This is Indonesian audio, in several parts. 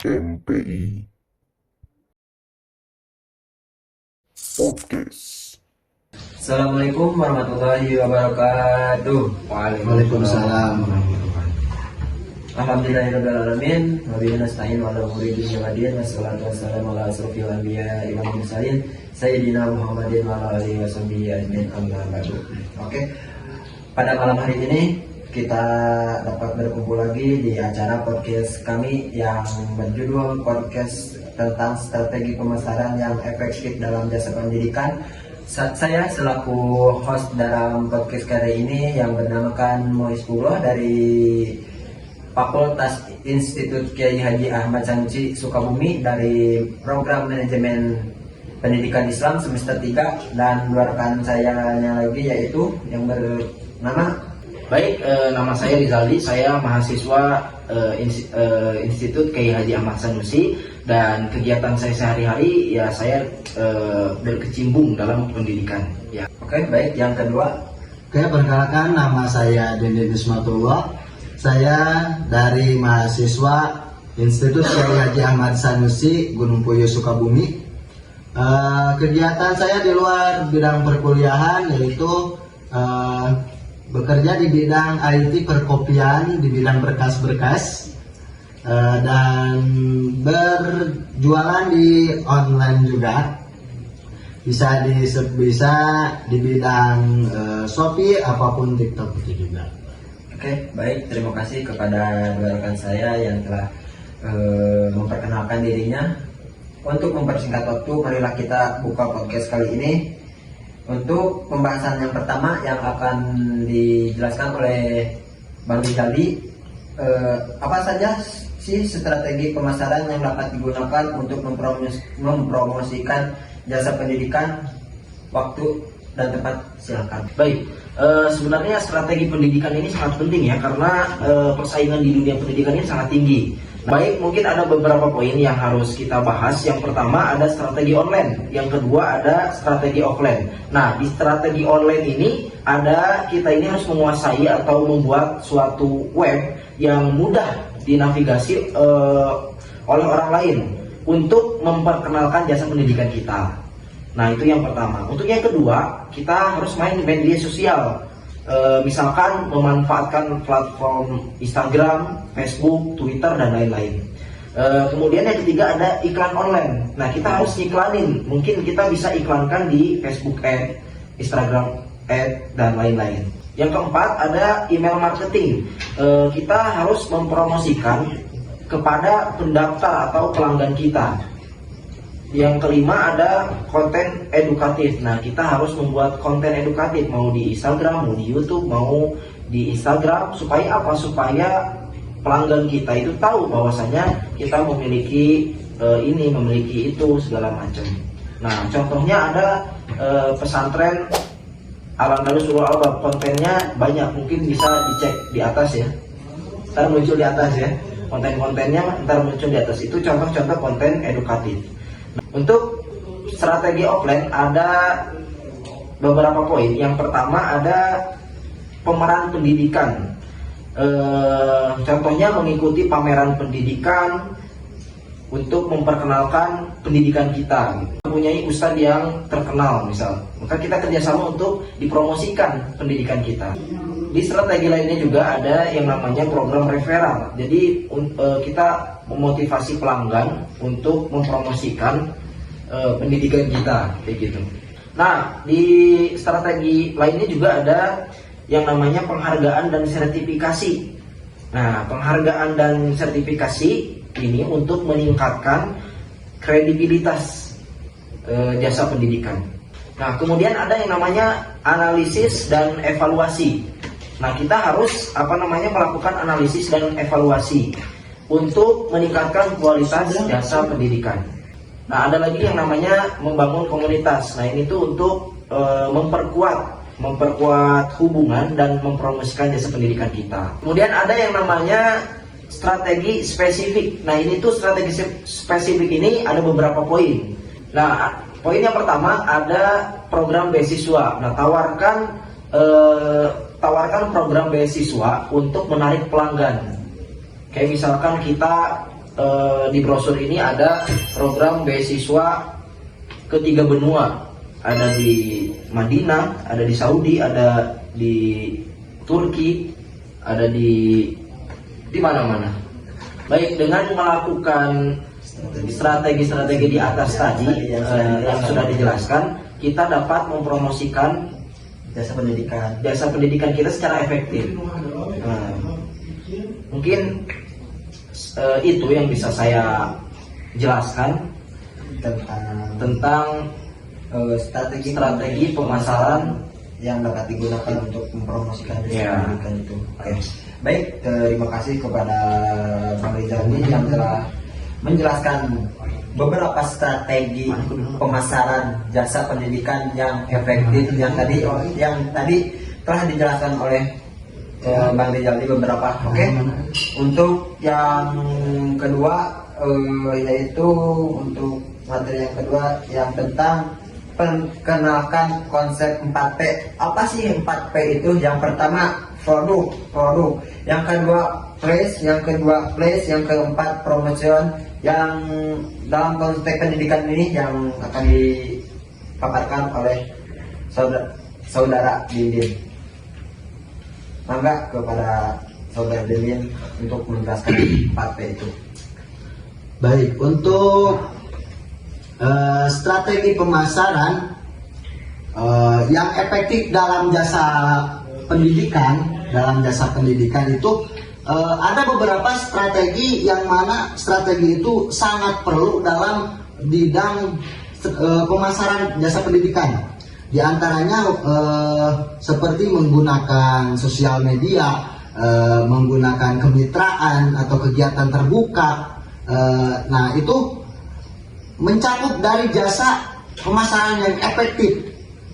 MPI Podcast. Assalamualaikum warahmatullahi wabarakatuh. Waalaikumsalam. Alhamdulillahirrahmanirrahim. Wabillahi nasta'in wa ala umuri dunya wa din. Wassalatu wassalamu ala asrofil anbiya wal mursalin sayyidina Muhammadin wa ala alihi washabihi ajmain, amma ba'du. Oke. Pada malam hari ini kita dapat berkumpul lagi di acara podcast kami yang berjudul podcast tentang strategi pemasaran yang efektif dalam jasa pendidikan. Saya selaku host dalam podcast kali ini yang bernamakan Moispulo dari Fakultas Institut Kiai Haji Ahmad Sanusi Sukabumi dari Program Manajemen Pendidikan Islam semester 3, dan dua rekan saya lagi yaitu yang bernama Nama saya Rizaldi, saya mahasiswa Institut Kiai Haji Ahmad Sanusi, dan kegiatan saya sehari-hari ya saya berkecimpung dalam pendidikan. Ya. Oke, baik. Yang kedua, Perkenalkan, nama saya Dende Bismatullah. Saya dari mahasiswa Institut Kiai Haji Ahmad Sanusi, Gunung Puyuh, Sukabumi. Kegiatan saya di luar bidang perkuliahan yaitu bekerja di bidang IT perkopian, di bidang berkas-berkas, dan berjualan di online juga. Bisa di bidang Shopee apapun TikTok itu juga. oke, baik. Terima kasih kepada dua rekan saya yang telah memperkenalkan dirinya. Untuk mempersingkat waktu, marilah kita buka podcast kali ini. Untuk pembahasan yang pertama yang akan dijelaskan oleh Bang Rizaldi, apa saja sih strategi pemasaran yang dapat digunakan untuk mempromosikan jasa pendidikan? Waktu dan tempat silakan. Baik, sebenarnya strategi pendidikan ini sangat penting ya, karena persaingan di dunia pendidikan ini sangat tinggi. Baik, mungkin ada beberapa poin yang harus kita bahas. Yang pertama ada strategi online, yang kedua ada strategi offline. Nah, di strategi online ini kita ini harus menguasai atau membuat suatu web yang mudah dinavigasi oleh orang lain untuk memperkenalkan jasa pendidikan kita. Nah, itu yang pertama. Untuk yang kedua, kita harus main di media sosial. Misalkan memanfaatkan platform Instagram, Facebook, Twitter, dan lain-lain. Kemudian yang ketiga ada iklan online. Nah, kita harus iklanin. Mungkin kita bisa iklankan di Facebook Ad, Instagram Ad, dan lain-lain. Yang keempat ada email marketing. Kita harus mempromosikan kepada pendaftar atau pelanggan kita. Yang kelima ada konten edukatif. Nah, kita harus membuat konten edukatif, mau di Instagram, mau di YouTube, mau di Instagram. Supaya apa? Supaya pelanggan kita itu tahu bahwasanya kita memiliki memiliki itu segala macam. Nah, contohnya ada pesantren Al-Andalus Ulul Albab, kontennya banyak, mungkin bisa dicek di atas ya. Ntar muncul di atas ya. Konten-kontennya ntar muncul di atas. Itu contoh-contoh konten edukatif. Untuk strategi offline ada beberapa poin. Yang pertama ada pemeran pendidikan. Contohnya mengikuti pameran pendidikan untuk memperkenalkan pendidikan kita. Mempunyai ustadz yang terkenal misal, maka kita kerjasama untuk dipromosikan pendidikan kita. Di strategi lainnya juga ada yang namanya program referral. Jadi kita memotivasi pelanggan untuk mempromosikan pendidikan kita, kayak gitu. Nah, di strategi lainnya juga ada yang namanya penghargaan dan sertifikasi. Nah, penghargaan dan sertifikasi ini untuk meningkatkan kredibilitas jasa pendidikan. Nah, kemudian ada yang namanya analisis dan evaluasi. Nah, kita harus melakukan analisis dan evaluasi untuk meningkatkan kualitas jasa pendidikan. Nah, ada lagi yang namanya membangun komunitas. Nah, ini tuh untuk memperkuat hubungan dan mempromosikan jasa pendidikan kita. Kemudian ada yang namanya strategi spesifik. Nah, ini tuh strategi spesifik ini ada beberapa poin. Nah, poin yang pertama ada program beasiswa. Nah, tawarkan program beasiswa untuk menarik pelanggan. Kayak misalkan kita di brosur ini ada program beasiswa ketiga benua, ada di Madinah, ada di Saudi, ada di Turki, ada di mana-mana. Baik, dengan melakukan strategi-strategi di atas tadi yang sudah dijelaskan, kita dapat mempromosikan jasa pendidikan kita secara efektif. Mungkin itu yang bisa saya jelaskan tentang strategi pemasaran yang dapat digunakan untuk mempromosikan Ya. pendidikan itu. Oke. Baik, terima kasih kepada Bang Rizal ini yang telah menjelaskan beberapa strategi pemasaran jasa pendidikan yang efektif yang tadi telah dijelaskan oleh Bang Rizal di beberapa. Oke. Untuk yang kedua yaitu untuk materi yang kedua yang tentang perkenalkan konsep 4P. Apa sih 4P itu? Yang pertama produk, yang kedua place, yang keempat promotion. Yang dalam konteks pendidikan ini yang akan dipaparkan oleh saudara Dindin. Mangga kepada saudara Dindin untuk menjelaskan 4P itu. Baik, untuk strategi pemasaran yang efektif dalam jasa pendidikan itu ada beberapa strategi yang mana strategi itu sangat perlu dalam bidang pemasaran jasa pendidikan. Di antaranya seperti menggunakan sosial media, menggunakan kemitraan atau kegiatan terbuka. Nah, itu mencakup dari jasa pemasaran yang efektif.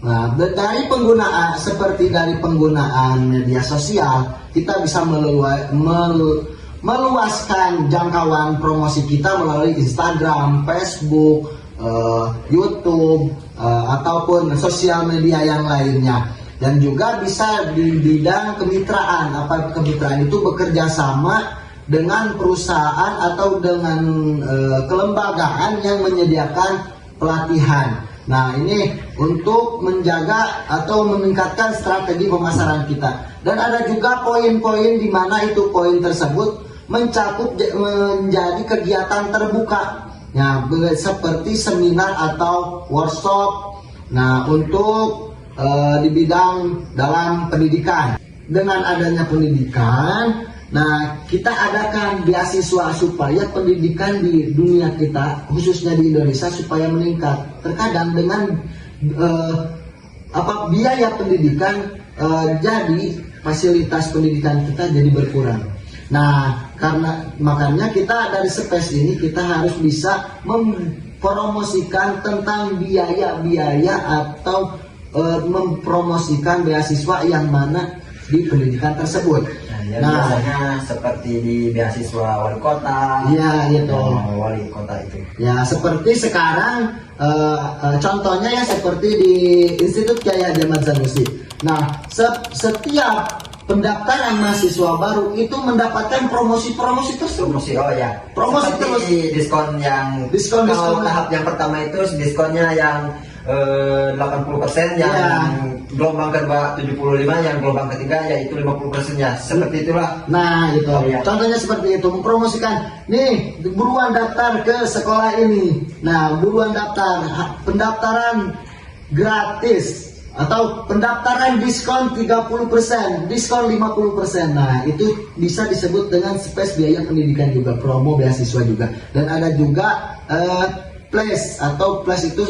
Nah, dari penggunaan media sosial, kita bisa meluaskan jangkauan promosi kita melalui Instagram, Facebook, YouTube, ataupun sosial media yang lainnya. Dan juga bisa di bidang kemitraan. Kemitraan itu bekerja sama dengan perusahaan atau dengan kelembagaan yang menyediakan pelatihan. Nah, ini untuk menjaga atau meningkatkan strategi pemasaran kita. Dan ada juga poin-poin di mana itu poin tersebut mencakup menjadi kegiatan terbuka. Nah, seperti seminar atau workshop. Nah, untuk di bidang dalam pendidikan. Dengan adanya pendidikan, nah, kita adakan beasiswa supaya pendidikan di dunia kita, khususnya di Indonesia, supaya meningkat. Terkadang dengan biaya pendidikan, jadi fasilitas pendidikan kita jadi berkurang. Nah, makanya kita dari Space ini kita harus bisa mempromosikan tentang biaya-biaya atau mempromosikan beasiswa yang mana di pendidikan tersebut. Biasanya seperti di beasiswa wali kota. Iya, gitu. Wali kota itu. Ya, seperti sekarang contohnya ya seperti di Institut Kiai Haji Ahmad Sanusi. Nah, setiap pendaftaran mahasiswa baru itu mendapatkan promosi terus. Promosi, oh ya. Promosi seperti terus. Diskon kalau tahap yang pertama itu diskonnya yang 80%, yang gelombang kedua 75, yang gelombang ketiga yaitu 50%-nya. Seperti itulah. Nah, itu. Ya. Contohnya seperti itu, mempromosikan, nih, buruan daftar ke sekolah ini. Nah, buruan daftar, pendaftaran gratis atau pendaftaran diskon 30%, diskon 50%. Nah, itu bisa disebut dengan space biaya pendidikan juga, promo beasiswa juga. Dan ada juga place itu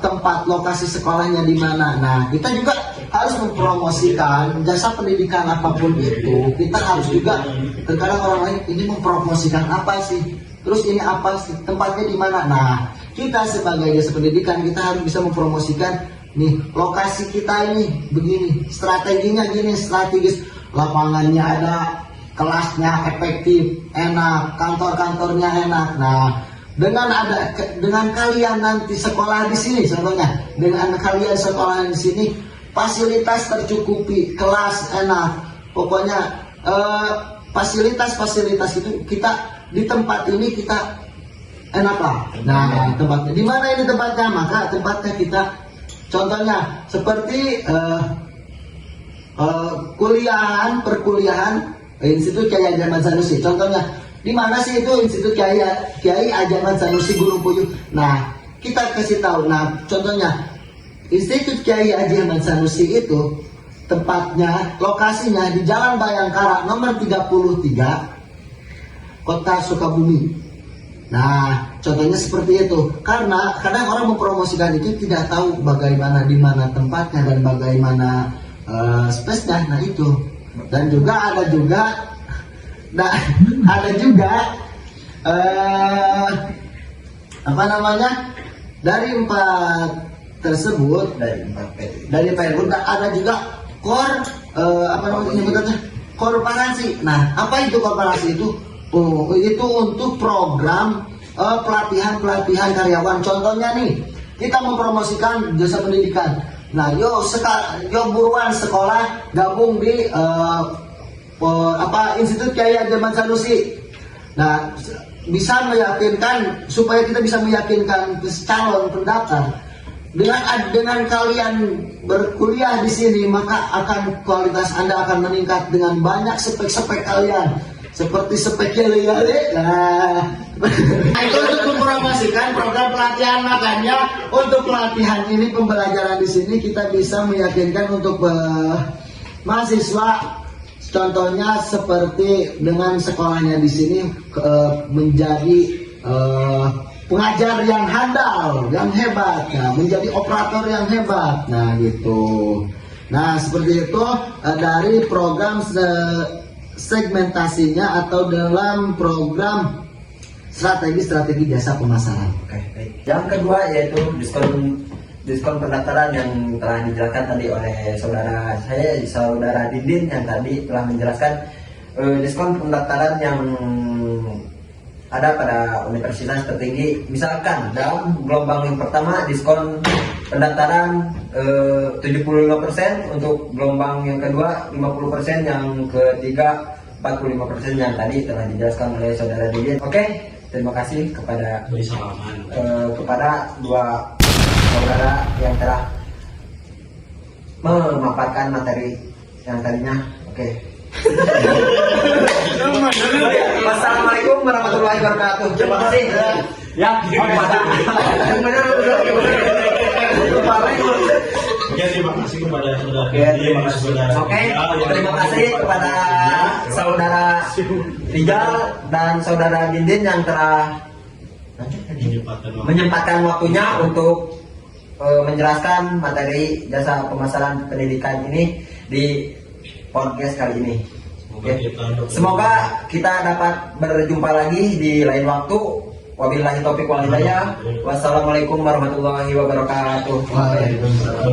tempat lokasi sekolahnya di mana. Nah, kita juga harus mempromosikan jasa pendidikan apapun itu. Kita harus juga, terkadang orang lain ini mempromosikan apa sih? Terus ini apa sih? Tempatnya di mana? Nah, kita sebagai jasa pendidikan kita harus bisa mempromosikan nih lokasi kita ini begini, strateginya gini, strategis, lapangannya ada, kelasnya efektif, enak, kantor-kantornya enak. Nah, dengan kalian nanti sekolah di sini, contohnya dengan kalian sekolah di sini, fasilitas tercukupi, kelas enak, pokoknya fasilitas itu kita di tempat ini kita enak lah. Nah, tempatnya di mana ini tempatnya? Maka tempatnya kita contohnya seperti perkuliahan Institut Kiai Haji Ahmad Sanusi. Contohnya di mana sih itu Institut Kiai Haji Ahmad Sanusi Gunung Puyuh? Nah, kita kasih tahu. Nah, contohnya Institut Kiai Haji Ahmad Sanusi itu tempatnya, lokasinya di Jalan Bayangkara nomor 33, Kota Sukabumi. Nah, contohnya seperti itu. Karena kadang orang mempromosikan itu tidak tahu bagaimana di mana tempatnya dan bagaimana space-nya. Nah, itu. Dan juga ada juga apa namanya? Dari 4 tersebut, dari Pak Ibu ada juga apa namanya nyebutannya, korporasi. Nah, apa itu korporasi itu? Oh, itu untuk program pelatihan karyawan. Contohnya nih, kita mempromosikan jasa pendidikan. Nah, yo buruan sekolah gabung di Institut Kiai Haji Ahmad Sanusi. Nah, bisa meyakinkan, supaya kita bisa meyakinkan calon pendaftar, dengan kalian berkuliah di sini, maka akan kualitas Anda akan meningkat dengan banyak spek kalian, seperti spek yale-yale. Nah, itu untuk mempromosikan program pelatihan. Makanya untuk pelatihan ini, pembelajaran di sini kita bisa meyakinkan untuk mahasiswa. Contohnya seperti dengan sekolahnya di sini menjadi pengajar yang handal, yang hebat, ya, menjadi operator yang hebat. Nah, gitu. Nah, seperti itu dari program segmentasinya atau dalam program strategi jasa pemasaran. Oke, baik. Yang kedua yaitu diskon pendaftaran yang telah dijelaskan tadi oleh saudara Dindin yang tadi telah menjelaskan diskon pendaftaran yang ada pada universitas tertinggi. Misalkan dalam gelombang yang pertama diskon pendaftaran 75%, untuk gelombang yang kedua 50%, yang ketiga 45% yang tadi telah dijelaskan oleh saudara Didin. Oke, terima kasih kepada dua saudara yang telah memaparkan materi yang tadinya. Oke. Wassalamualaikum warahmatullahi wabarakatuh. Terima kasih. Ya, terima kasih kepada saudara. Oke, terima kasih kepada saudara Rijal dan saudara Dindin yang telah menyempatkan waktunya untuk menjelaskan materi jasa pemasaran pendidikan ini di podcast kali ini. Semoga kita dapat berjumpa lagi di lain waktu. Wabillahi taufiq wal hidayah. Wassalamualaikum warahmatullahi wabarakatuh. Waalaikumsalam.